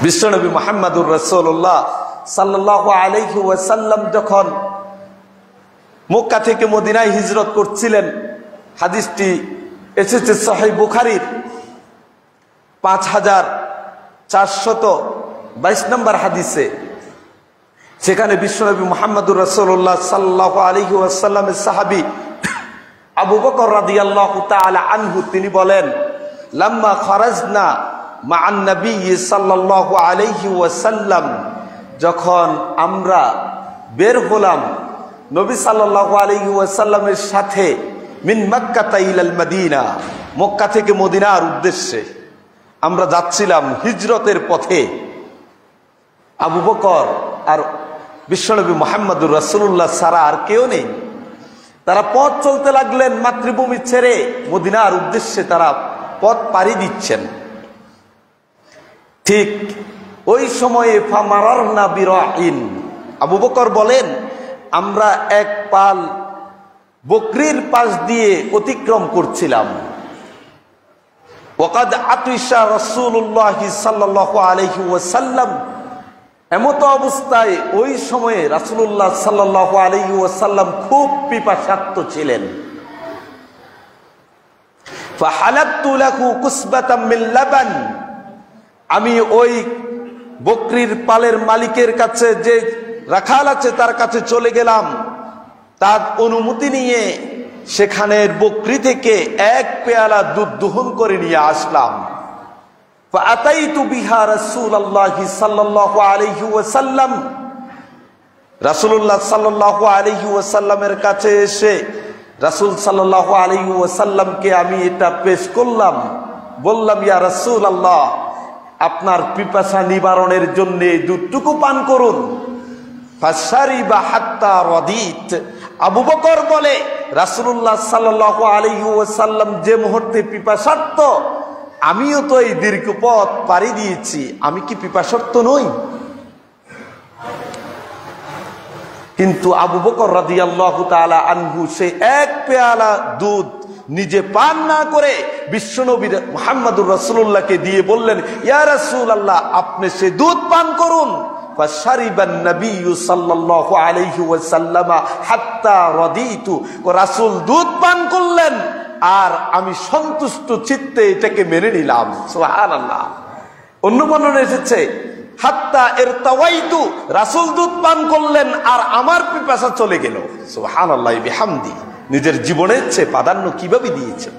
বিশ্বনবী মুহাম্মদুর রাসূলুল্লাহ সাল্লাল্লাহু আলাইহি ওয়াসাল্লাম যখন মক্কা থেকে মদিনায় হিজরত করছিলেন, হাদিসটি এসেছে সহিহ বুখারীর 5422 নম্বর হাদিসে। সেখানে বিশ্বনবী মুহাম্মদুর রাসূলুল্লাহ সাল্লাল্লাহু আলাইহি ওয়াসাল্লামের সাহাবী আবু বকর রাদিয়াল্লাহু তাআলা আনহু তিনি বলেন, লাম্মা খারাজনা মা'আন নবী সাল্লাল্লাহু আলাইহি ওয়াসাল্লাম, যখন আমরা বের হলাম নবী সাল্লাল্লাহু আলাইহি ওয়াসাল্লামের সাথে, মিন মক্কা ইলাল মদিনা, মক্কা থেকে মদিনার উদ্দেশ্যে আমরা যাচ্ছিলাম হিজরতের পথে। আবু বকর আর বিশ্বনবী মুহাম্মদুর রাসূলুল্লাহ ছাড়া আর কেউ নেই। তারা পথ চলতে লাগলেন, মাতৃভূমি ছেড়ে মদিনার উদ্দেশ্যে তারা পথ পাড়ি দিচ্ছেন। ঠিক ওই সময়ে ফামারারনা বিরাইন, আবু বকর বলেন আমরা এক পাল বকরির পাশ দিয়ে অতিক্রম করছিলাম। ওয়াকাদ আতিশা রাসূলুল্লাহ সাল্লাল্লাহু আলাইহি ওয়াসাল্লাম, এমত অবস্থায় ওই সময়ে রাসূলুল্লাহ সাল্লাল্লাহু আলাইহি ওয়াসাল্লাম খুব পিপাসার্ত ছিলেন। ফাহালাতু লাহু কুসবাতাম মিন লাবান, আমি ওই বকরির পালের মালিকের কাছে, যে রাখাল আছে তার কাছে চলে গেলাম, তার অনুমতি নিয়ে সেখানের বকরি থেকে এক পেয়ালা দুধ দোহন করে নিয়ে আসলাম। ফাআতাইতু বিহা রাসূলুল্লাহি সাল্লাল্লাহু আলাইহি ওয়াসাল্লাম, রাসূলুল্লাহ সাল্লাল্লাহু আলাইহি ওয়াসাল্লামের কাছে এসে রাসূল সাল্লাল্লাহু আলাইহি ওয়াসাল্লামকে আমি এটা পেশ করলাম। বললাম, ইয়া রাসূলুল্লাহ, আপনার পিপাসা নিবারণের জন্য দুধটুকু পান করুন। ফাশারিবা হাত্তা রাদিত, আবু বকর বলে রাসূলুল্লাহ সাল্লাল্লাহু আলাইহি ওয়াসাল্লাম যে মুহূর্তে পিপাসার্ত, আমিও তো এই দীর্ঘ পথ পাড়ি দিয়েছি, আমি কি পিপাসার্ত নই? কিন্তু আবু বকর রাদিয়াল্লাহু তাআলা আনহু সে এক পেয়ালা দুধ নিজে পান না করে বিশ্বনবী মুহাম্মদুর রাসূলুল্লাহকে দিয়ে বললেন, ইয়া রাসূলুল্লাহ, আপনি সে দুধ পান করুন। ফাশারিবান নবী সাল্লাল্লাহু আলাইহি ওয়াসাল্লাম হাত্তা রাদিতু, রাসূল দুধ পান করলেন আর আমি সন্তুষ্ট চিত্তে এটাকে মেনে নিলাম। সুবহানাল্লাহ। অন্য বর্ণনা এসেছে হাত্তা ইরতাওয়াইতু, রাসূল দুধ পান করলেন আর আমার পিপাসা চলে গেল। সুবহানাল্লাহি বিহামদি, নিজের জীবনের চেয়ে প্রাধান্য কিভাবে দিয়েছেন।